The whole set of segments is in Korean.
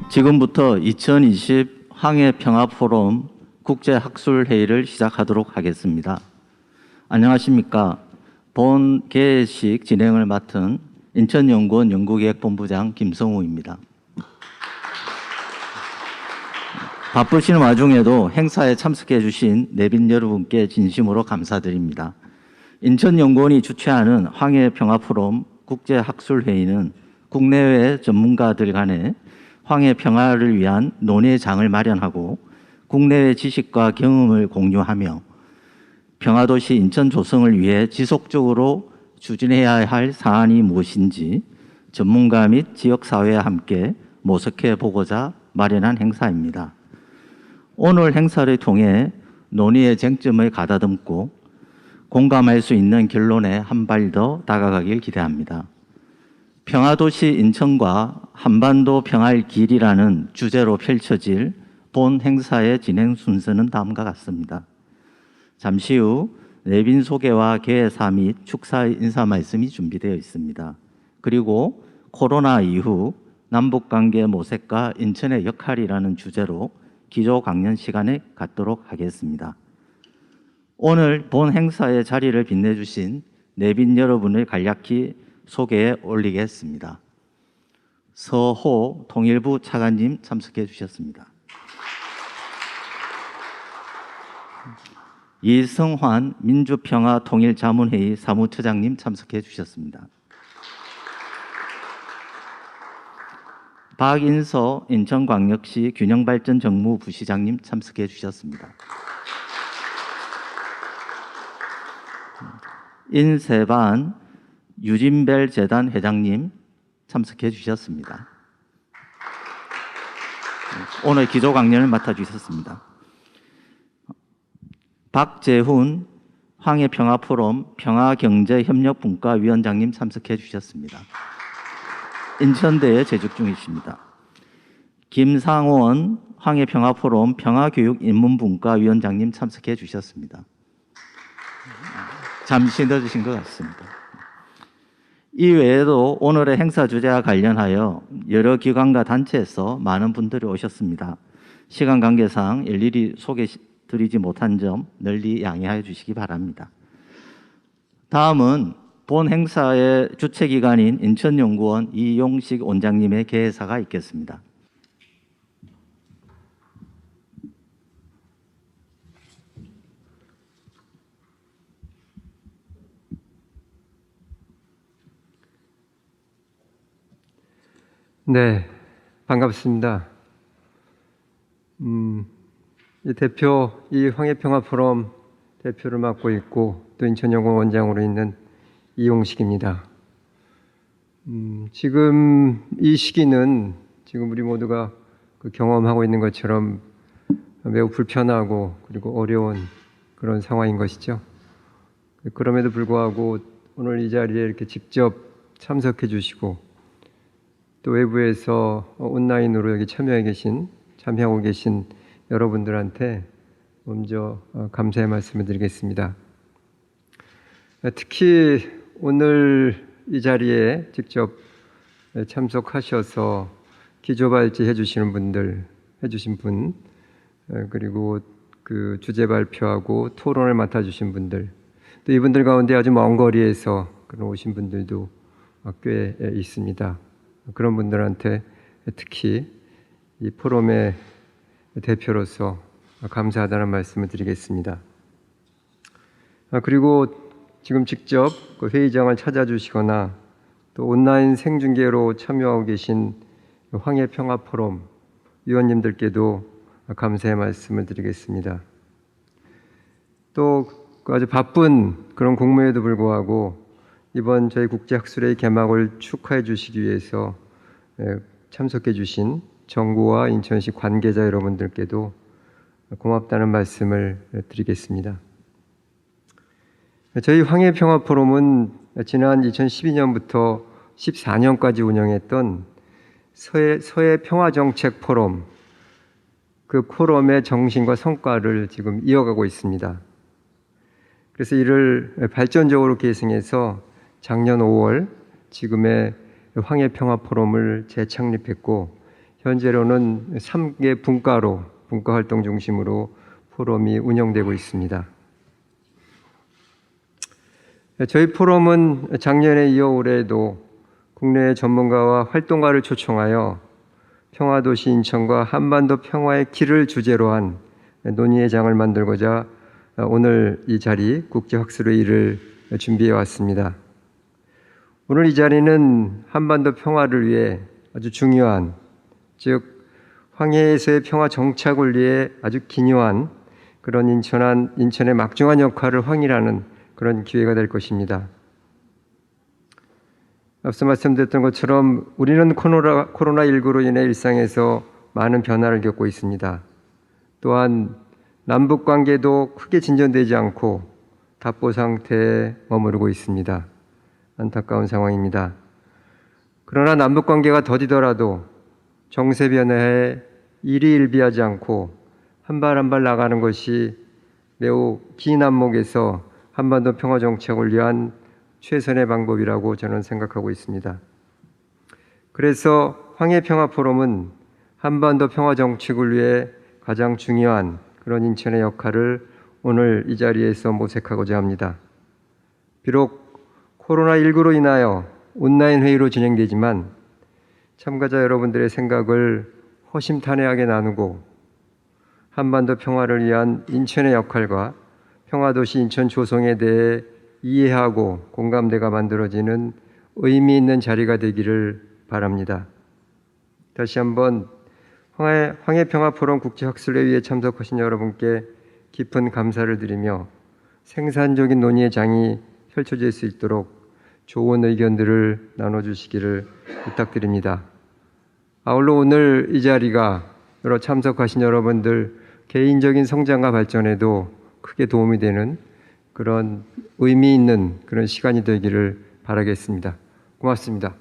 지금부터 2020 황해평화포럼 국제학술회의를 시작하도록 하겠습니다. 안녕하십니까. 본 개회식 진행을 맡은 인천연구원 연구기획본부장 김성우입니다. 바쁘신 와중에도 행사에 참석해 주신 내빈 여러분께 진심으로 감사드립니다. 인천연구원이 주최하는 황해평화포럼 국제학술회의는 국내외 전문가들 간의 황해 평화를 위한 논의의 장을 마련하고 국내외 지식과 경험을 공유하며 평화도시 인천 조성을 위해 지속적으로 추진해야 할 사안이 무엇인지 전문가 및 지역사회와 함께 모색해 보고자 마련한 행사입니다. 오늘 행사를 통해 논의의 쟁점을 가다듬고 공감할 수 있는 결론에 한 발 더 다가가길 기대합니다. 평화도시 인천과 한반도 평화의 길이라는 주제로 펼쳐질 본 행사의 진행 순서는 다음과 같습니다. 잠시 후 내빈 소개와 개회사 및 축사 인사 말씀이 준비되어 있습니다. 그리고 코로나 이후 남북관계 모색과 인천의 역할이라는 주제로 기조 강연 시간을 갖도록 하겠습니다. 오늘 본 행사의 자리를 빛내주신 내빈 여러분을 간략히 소개에 올리겠습니다. 서호 통일부 차관님 참석해 주셨습니다. 이성환 민주평화통일자문회의 사무처장님 참석해 주셨습니다. 박인서 인천광역시 균형발전정무부시장님 참석해 주셨습니다. 인세반 유진벨 재단 회장님 참석해 주셨습니다. 오늘 기조 강연을 맡아주셨습니다. 박재훈 황해평화포럼 평화경제협력분과위원장님 참석해 주셨습니다. 인천대에 재직 중이십니다. 김상원 황해평화포럼 평화교육인문분과위원장님 참석해 주셨습니다. 잠시 늦으신 것 같습니다. 이 외에도 오늘의 행사 주제와 관련하여 여러 기관과 단체에서 많은 분들이 오셨습니다. 시간 관계상 일일이 소개드리지 못한 점 널리 양해하여 주시기 바랍니다. 다음은 본 행사의 주최기관인 인천연구원 이용식 원장님의 개회사가 있겠습니다. 네, 반갑습니다. 이 황해평화포럼 대표를 맡고 있고 또 인천연구원 원장으로 있는 이용식입니다. 지금 이 시기는 지금 우리 모두가 경험하고 있는 것처럼 매우 불편하고 그리고 어려운 그런 상황인 것이죠. 그럼에도 불구하고 오늘 이 자리에 이렇게 직접 참석해 주시고 또 외부에서 온라인으로 여기 참여하고 계신 여러분들한테 먼저 감사의 말씀을 드리겠습니다. 특히 오늘 이 자리에 직접 참석하셔서 기조 발제해 주신 분, 그리고 그 주제 발표하고 토론을 맡아주신 분들, 또 이분들 가운데 아주 먼 거리에서 오신 분들도 꽤 있습니다. 그런 분들한테 특히 이 포럼의 대표로서 감사하다는 말씀을 드리겠습니다. 그리고 지금 직접 회의장을 찾아주시거나 또 온라인 생중계로 참여하고 계신 황해평화포럼 위원님들께도 감사의 말씀을 드리겠습니다. 또 아주 바쁜 그런 공무에도 불구하고 이번 저희 국제학술회의 개막을 축하해 주시기 위해서 참석해 주신 정부와 인천시 관계자 여러분들께도 고맙다는 말씀을 드리겠습니다. 저희 황해평화포럼은 지난 2012년부터 14년까지 운영했던 서해 평화정책 포럼, 그 포럼의 정신과 성과를 지금 이어가고 있습니다. 그래서 이를 발전적으로 계승해서 작년 5월 지금의 황해평화포럼을 재창립했고 현재로는 3개 분과활동 중심으로 포럼이 운영되고 있습니다. 저희 포럼은 작년에 이어 올해에도 국내 전문가와 활동가를 초청하여 평화도시 인천과 한반도 평화의 길을 주제로 한 논의의 장을 만들고자 오늘 이 자리 국제학술회의를 준비해 왔습니다. 오늘 이 자리는 한반도 평화를 위해 아주 중요한, 즉 황해에서의 평화 정착을 위해 아주 기묘한 그런 인천의 막중한 역할을 확인하는 그런 기회가 될 것입니다. 앞서 말씀드렸던 것처럼 우리는 코로나19로 인해 일상에서 많은 변화를 겪고 있습니다. 또한 남북 관계도 크게 진전되지 않고 답보 상태에 머무르고 있습니다. 안타까운 상황입니다. 그러나 남북 관계가 더디더라도 정세 변화에 일희일비하지 않고 한 발 한 발 나가는 것이 매우 긴 안목에서 한반도 평화 정착을 위한 최선의 방법이라고 저는 생각하고 있습니다. 그래서 황해평화포럼은 한반도 평화 정착을 위해 가장 중요한 그런 인천의 역할을 오늘 이 자리에서 모색하고자 합니다. 비록 코로나19로 인하여 온라인 회의로 진행되지만 참가자 여러분들의 생각을 허심탄회하게 나누고 한반도 평화를 위한 인천의 역할과 평화도시 인천 조성에 대해 이해하고 공감대가 만들어지는 의미 있는 자리가 되기를 바랍니다. 다시 한번 황해평화포럼 국제학술회의에 참석하신 여러분께 깊은 감사를 드리며 생산적인 논의의 장이 펼쳐질 수 있도록 좋은 의견들을 나눠주시기를 부탁드립니다. 아울러 오늘 이 자리가 여러 참석하신 여러분들 개인적인 성장과 발전에도 크게 도움이 되는 그런 의미 있는 그런 시간이 되기를 바라겠습니다. 고맙습니다.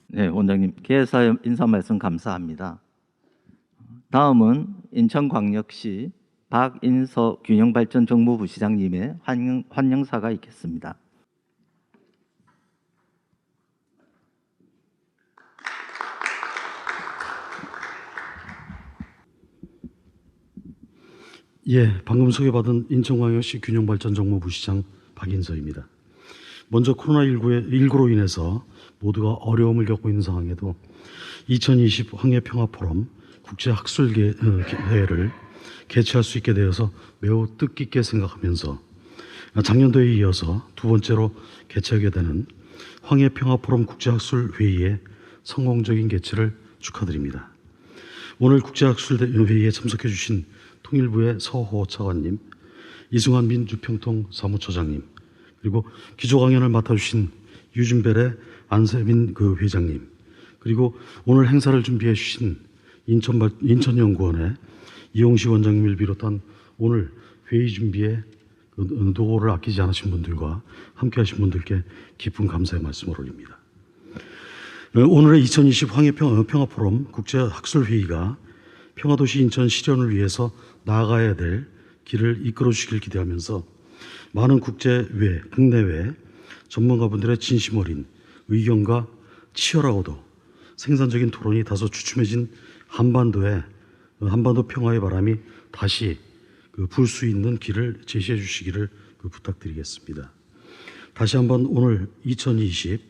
네, 원장님 개사 인사 말씀 감사합니다. 다음은 인천광역시 박인서 균형발전정무부 시장님의 환영사가 있겠습니다. 예, 방금 소개받은 인천광역시 균형발전정무부 시장 박인서입니다. 먼저 코로나19로 인해서 모두가 어려움을 겪고 있는 상황에도 2020 황해평화포럼 국제학술회의를 개최할 수 있게 되어서 매우 뜻깊게 생각하면서 작년도에 이어서 두 번째로 개최하게 되는 황해평화포럼 국제학술회의의 성공적인 개최를 축하드립니다. 오늘 국제학술회의에 참석해 주신 통일부의 서호 차관님, 이승환 민주평통 사무처장님, 그리고 기조 강연을 맡아주신 유준벨의 안세민 회장님, 그리고 오늘 행사를 준비해 주신 인천연구원의 이용식 원장님을 비롯한 오늘 회의 준비에 노고를 아끼지 않으신 분들과 함께 하신 분들께 깊은 감사의 말씀을 올립니다. 오늘의 2020 황해평화포럼 국제학술회의가 평화도시 인천 실현을 위해서 나아가야 될 길을 이끌어 주시길 기대하면서 많은 국내외 전문가분들의 진심 어린 의견과 치열하고도 생산적인 토론이 다소 주춤해진 한반도 평화의 바람이 다시 불 수 있는 길을 제시해 주시기를 부탁드리겠습니다. 다시 한번 오늘 2020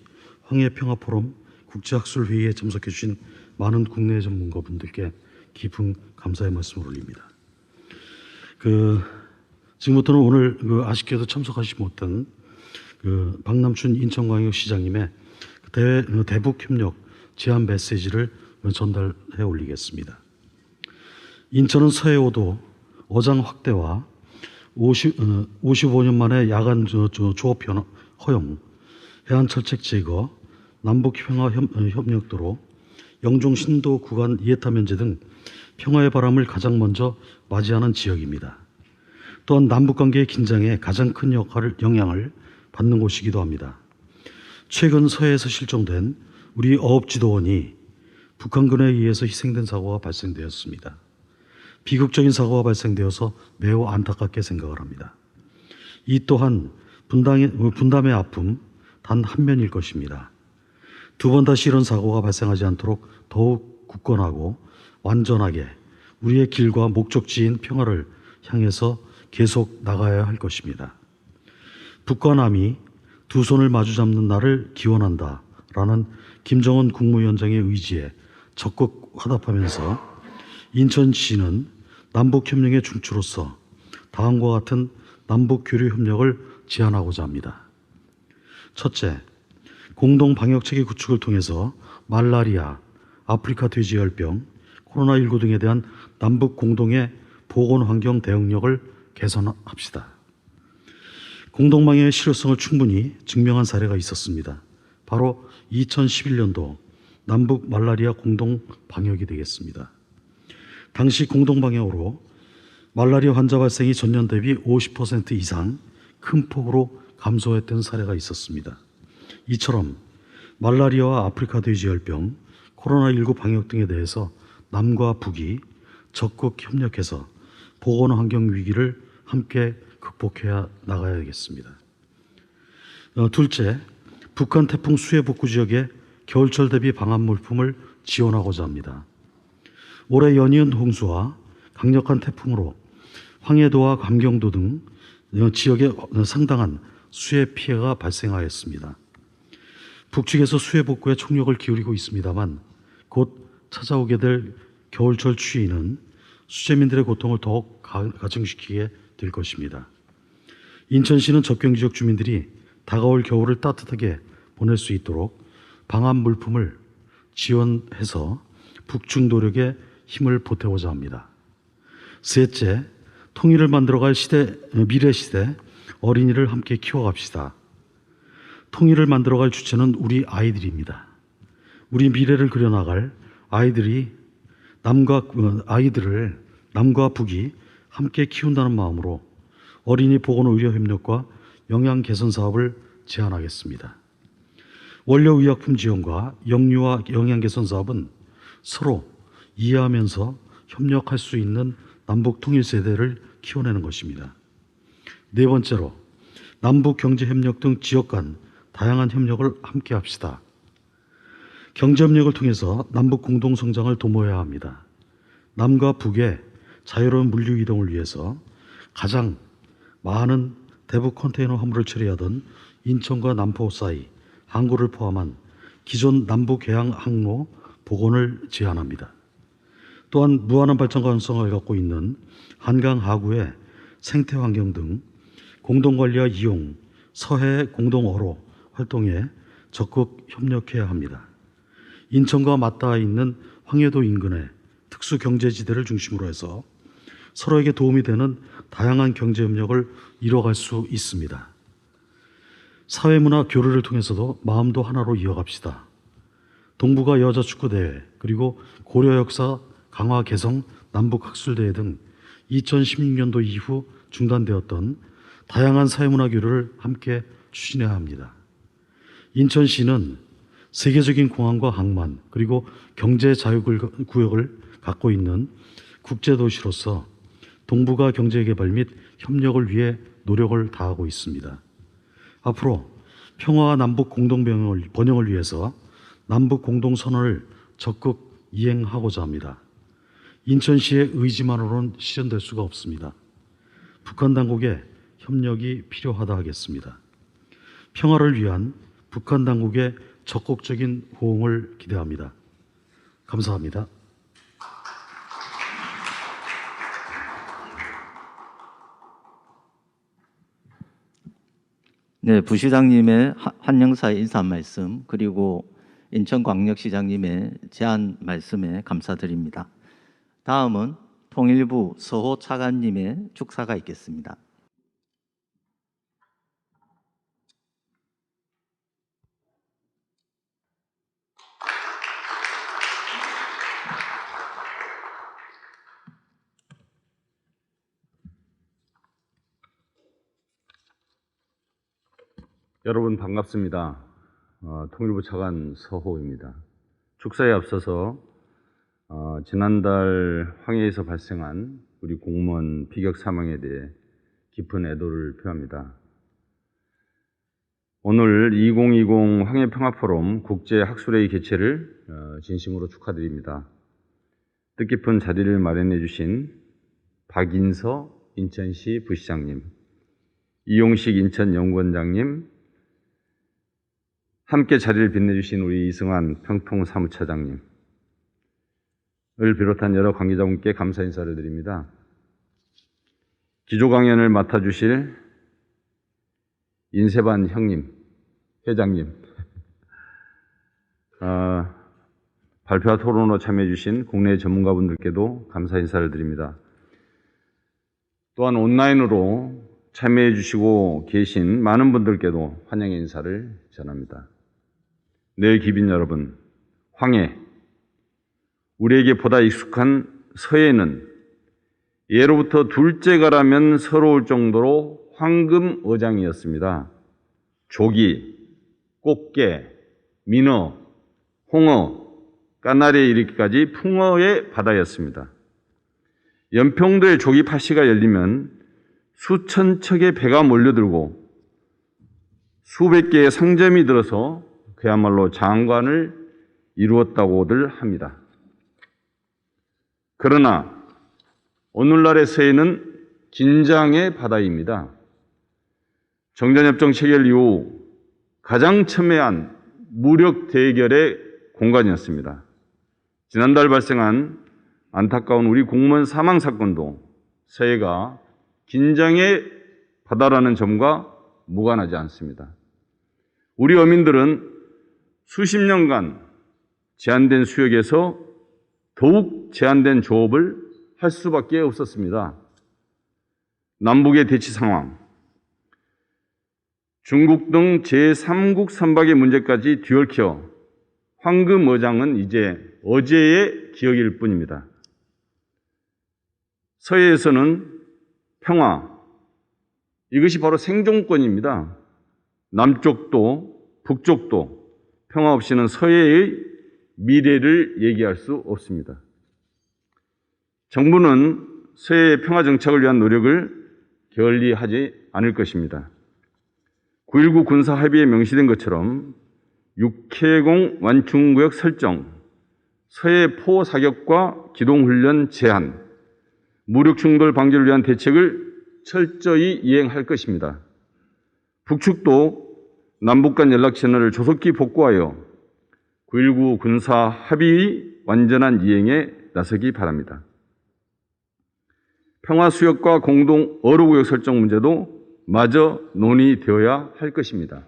황해평화포럼 국제학술회의에 참석해 주신 많은 국내 전문가분들께 깊은 감사의 말씀을 올립니다. 지금부터는 오늘 아쉽게도 참석하지 못한 박남춘 인천광역시장님의 대북협력 제안 메시지를 전달해 올리겠습니다. 인천은 서해오도 어장 확대와 55년 만에 야간 조업 허용, 해안철책 제거, 남북평화 협력도로, 영종 신도 구간 이해타 면제 등 평화의 바람을 가장 먼저 맞이하는 지역입니다. 또한 남북관계의 긴장에 가장 큰 영향을 받는 곳이기도 합니다. 최근 서해에서 실종된 우리 어업지도원이 북한군에 의해서 희생된 사고가 발생되었습니다. 비극적인 사고가 발생되어서 매우 안타깝게 생각을 합니다. 이 또한 분담의 아픔 단 한 면일 것입니다. 두 번 다시 이런 사고가 발생하지 않도록 더욱 굳건하고 완전하게 우리의 길과 목적지인 평화를 향해서 계속 나가야 할 것입니다. 북과 남이 두 손을 마주 잡는 날을 기원한다라는 김정은 국무위원장의 의지에 적극 화답하면서 인천시는 남북협력의 중추로서 다음과 같은 남북교류협력을 제안하고자 합니다. 첫째, 공동방역체계 구축을 통해서 말라리아, 아프리카 돼지열병, 코로나19 등에 대한 남북 공동의 보건환경 대응력을 개선합시다. 공동방역의 실효성을 충분히 증명한 사례가 있었습니다. 바로 2011년도 남북 말라리아 공동방역이 되겠습니다. 당시 공동방역으로 말라리아 환자 발생이 전년 대비 50% 이상 큰 폭으로 감소했던 사례가 있었습니다. 이처럼 말라리아와 아프리카 돼지열병, 코로나19 방역 등에 대해서 남과 북이 적극 협력해서 보건환경 위기를 함께 극복해 나가야겠습니다. 둘째, 북한 태풍 수해 복구 지역에 겨울철 대비 방한 물품을 지원하고자 합니다. 올해 연이은 홍수와 강력한 태풍으로 황해도와 감경도 등 지역에 상당한 수해 피해가 발생하였습니다. 북측에서 수해 복구에 총력을 기울이고 있습니다만 곧 찾아오게 될 겨울철 추위는 수재민들의 고통을 더욱 가중시키게 될 것입니다. 인천시는 접경지역 주민들이 다가올 겨울을 따뜻하게 보낼 수 있도록 방한 물품을 지원해서 북측 노력에 힘을 보태고자 합니다. 셋째, 통일을 만들어갈 미래 시대 어린이를 함께 키워갑시다. 통일을 만들어갈 주체는 우리 아이들입니다. 우리 미래를 그려나갈 아이들을 남과 북이 함께 키운다는 마음으로 어린이 보건의료 협력과 영양 개선 사업을 제안하겠습니다. 원료 의약품 지원과 영유아 영양 개선 사업은 서로 이해하면서 협력할 수 있는 남북 통일 세대를 키워내는 것입니다. 네 번째로 남북 경제 협력 등 지역 간 다양한 협력을 함께 합시다. 경제 협력을 통해서 남북 공동 성장을 도모해야 합니다. 남과 북의 자유로운 물류 이동을 위해서 가장 많은 대북 컨테이너 화물을 처리하던 인천과 남포 사이 항구를 포함한 기존 남북 해양 항로 복원을 제안합니다. 또한 무한한 발전 가능성을 갖고 있는 한강 하구의 생태 환경 등 공동관리와 이용, 서해 공동어로 활동에 적극 협력해야 합니다. 인천과 맞닿아 있는 황해도 인근의 특수경제지대를 중심으로 해서 서로에게 도움이 되는 다양한 경제협력을 이뤄갈 수 있습니다. 사회문화 교류를 통해서도 마음도 하나로 이어갑시다. 동북아 여자축구대회 그리고 고려 역사 강화 개성 남북학술대회 등 2016년도 이후 중단되었던 다양한 사회문화 교류를 함께 추진해야 합니다. 인천시는 세계적인 공항과 항만 그리고 경제 자유구역을 갖고 있는 국제도시로서 동북아 경제개발 및 협력을 위해 노력을 다하고 있습니다. 앞으로 평화와 남북 번영을 위해서 남북 공동선언을 적극 이행하고자 합니다. 인천시의 의지만으로는 실현될 수가 없습니다. 북한 당국의 협력이 필요하다 하겠습니다. 평화를 위한 북한 당국의 적극적인 호응을 기대합니다. 감사합니다. 네, 부시장님의 한영사의 인사 말씀 그리고 인천광역시장님의 제안 말씀에 감사드립니다. 다음은 통일부 서호 차관님의 축사가 있겠습니다. 여러분 반갑습니다. 통일부 차관 서호입니다. 축사에 앞서서 지난달 황해에서 발생한 우리 공무원 비격 사망에 대해 깊은 애도를 표합니다. 오늘 2020 황해평화포럼 국제학술회의 개최를 진심으로 축하드립니다. 뜻깊은 자리를 마련해 주신 박인서 인천시 부시장님, 이용식 인천연구원장님, 함께 자리를 빛내주신 우리 이승환 평통사무처장님을 비롯한 여러 관계자분께 감사 인사를 드립니다. 기조 강연을 맡아주실 인세반 형님, 회장님, 발표와 토론으로 참여해 주신 국내 전문가분들께도 감사 인사를 드립니다. 또한 온라인으로 참여해 주시고 계신 많은 분들께도 환영의 인사를 전합니다. 내 기빈 여러분, 황해, 우리에게 보다 익숙한 서해는 예로부터 둘째가라면 서러울 정도로 황금어장이었습니다. 조기, 꽃게, 민어, 홍어, 까나리에 이르기까지 풍어의 바다였습니다. 연평도의 조기 파시가 열리면 수천 척의 배가 몰려들고 수백 개의 상점이 들어서 그야말로 장관을 이루었다고들 합니다. 그러나 오늘날의 서해는 긴장의 바다입니다. 정전협정 체결 이후 가장 첨예한 무력 대결의 공간이었습니다. 지난달 발생한 안타까운 우리 공무원 사망 사건도 서해가 긴장의 바다라는 점과 무관하지 않습니다. 우리 어민들은 수십 년간 제한된 수역에서 더욱 제한된 조업을 할 수밖에 없었습니다. 남북의 대치 상황, 중국 등 제3국 선박의 문제까지 뒤얽혀 황금어장은 이제 어제의 기억일 뿐입니다. 서해에서는 평화, 이것이 바로 생존권입니다. 남쪽도 북쪽도 평화 없이는 서해의 미래를 얘기할 수 없습니다. 정부는 서해의 평화 정착을 위한 노력을 게을리하지 않을 것입니다. 9.19 군사 합의에 명시된 것처럼 육해공 완충구역 설정, 서해 포 사격과 기동훈련 제한, 무력 충돌 방지를 위한 대책을 철저히 이행할 것입니다. 북측도 남북 간 연락 채널을 조속히 복구하여 9.19 군사 합의의 완전한 이행에 나서기 바랍니다. 평화수역과 공동 어로구역 설정 문제도 마저 논의되어야 할 것입니다.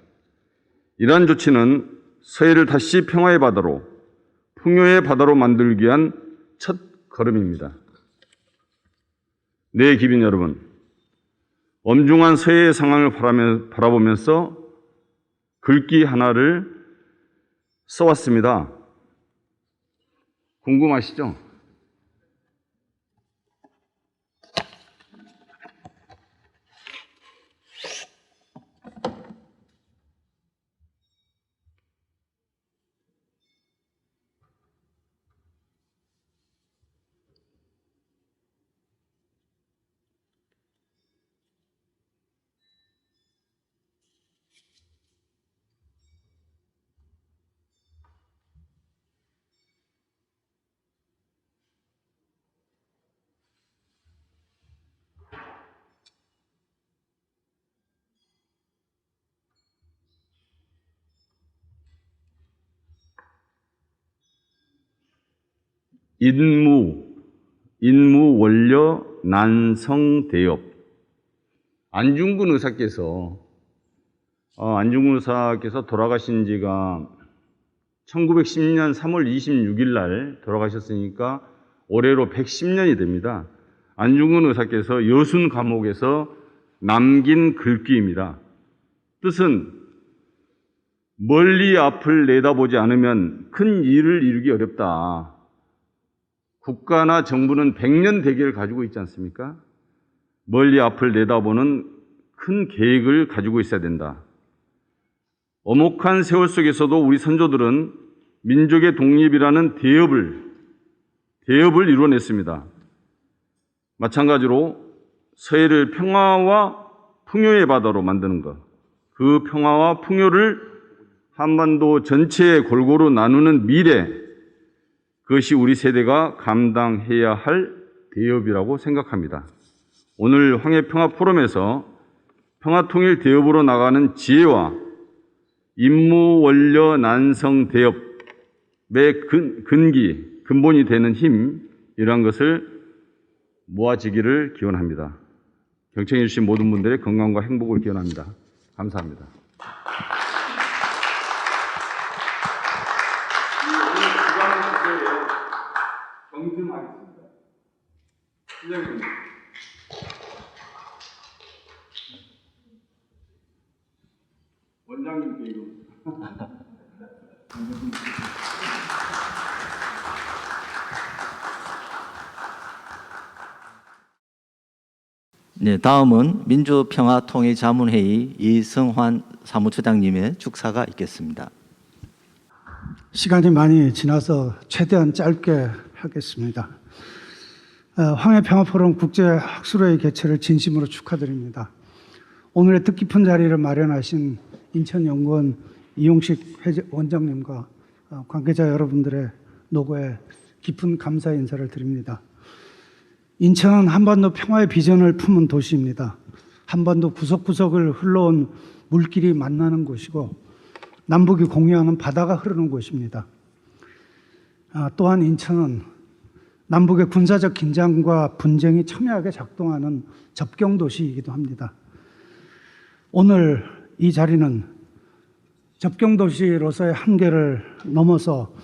이러한 조치는 서해를 다시 평화의 바다로, 풍요의 바다로 만들기 위한 첫 걸음입니다. 네, 기빈 여러분, 엄중한 서해의 상황을 바라보면서 글귀 하나를 써왔습니다. 궁금하시죠? 인무 원려 난성대업. 안중근 의사께서 돌아가신 지가 1910년 3월 26일 날 돌아가셨으니까 올해로 110년이 됩니다. 안중근 의사께서 여순 감옥에서 남긴 글귀입니다. 뜻은 멀리 앞을 내다보지 않으면 큰 일을 이루기 어렵다. 국가나 정부는 100년 대계를 가지고 있지 않습니까? 멀리 앞을 내다보는 큰 계획을 가지고 있어야 된다. 엄혹한 세월 속에서도 우리 선조들은 민족의 독립이라는 대업을 이루어냈습니다. 마찬가지로 서해를 평화와 풍요의 바다로 만드는 것, 그 평화와 풍요를 한반도 전체에 골고루 나누는 미래, 그것이 우리 세대가 감당해야 할 대업이라고 생각합니다. 오늘 황해평화 평화통일 대업으로 나가는 지혜와 임무원려 난성 대업의 근본이 되는 힘, 이러한 것을 모아지기를 기원합니다. 경청해 주신 모든 분들의 건강과 행복을 기원합니다. 감사합니다. 경증하겠습니다. 시장님. 원장님께 이거. 네, 다음은 민주평화통일자문회의 이승환 사무처장님의 축사가 있겠습니다. 시간이 많이 지나서 최대한 짧게 하겠습니다. 황해평화포럼 국제학술회의 개최를 진심으로 축하드립니다. 오늘의 뜻깊은 자리를 마련하신 인천연구원 이용식 원장님과 관계자 여러분들의 노고에 깊은 감사 인사를 드립니다. 인천은 한반도 평화의 비전을 품은 도시입니다. 한반도 구석구석을 흘러온 물길이 만나는 곳이고 남북이 공유하는 바다가 흐르는 곳입니다. 또한 인천은 남북의 군사적 긴장과 분쟁이 첨예하게 작동하는 접경도시이기도 합니다. 오늘 이 자리는 접경도시로서의 한계를 넘어서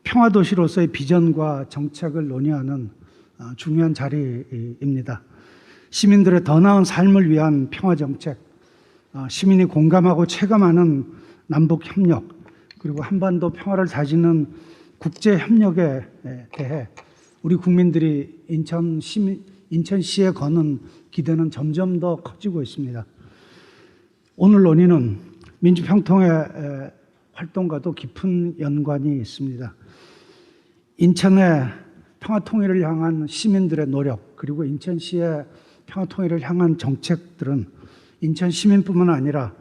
평화도시로서의 비전과 정책을 논의하는 중요한 자리입니다. 시민들의 더 나은 삶을 위한 평화정책, 시민이 공감하고 체감하는 남북협력, 그리고 한반도 평화를 다지는 국제협력에 대해 우리 국민들이 인천시에 거는 기대는 점점 더 커지고 있습니다. 오늘 논의는 민주평통의 활동과도 깊은 연관이 있습니다. 인천의 평화통일을 향한 시민들의 노력, 그리고 인천시의 평화통일을 향한 정책들은 인천 시민뿐만 아니라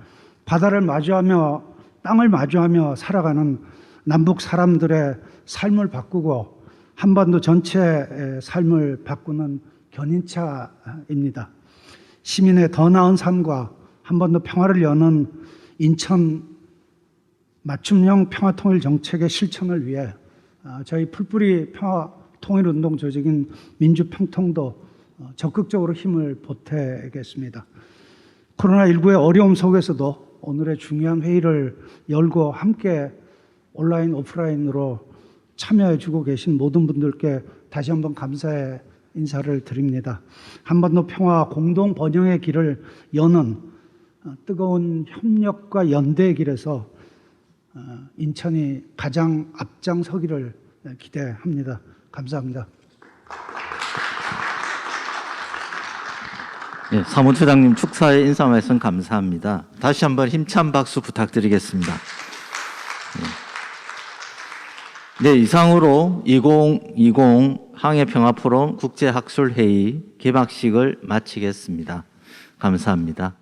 바다를 마주하며 땅을 마주하며 살아가는 남북 사람들의 삶을 바꾸고 한반도 전체의 삶을 바꾸는 견인차입니다. 시민의 더 나은 삶과 한반도 평화를 여는 인천 맞춤형 평화통일 정책의 실천을 위해 저희 풀뿌리 평화통일운동 조직인 민주평통도 적극적으로 힘을 보태겠습니다. 코로나19의 어려움 속에서도 오늘의 중요한 회의를 열고 함께 온라인, 오프라인으로 참여해주고 계신 모든 분들께 다시 한번 감사의 인사를 드립니다. 한반도 평화 공동 번영의 길을 여는 뜨거운 협력과 연대의 길에서 인천이 가장 앞장서기를 기대합니다. 감사합니다. 네, 사무처장님 축사의 인사 말씀 감사합니다. 다시 한번 힘찬 박수 부탁드리겠습니다. 네, 이상으로 2020 항해평화포럼 국제학술회의 개막식을 마치겠습니다. 감사합니다.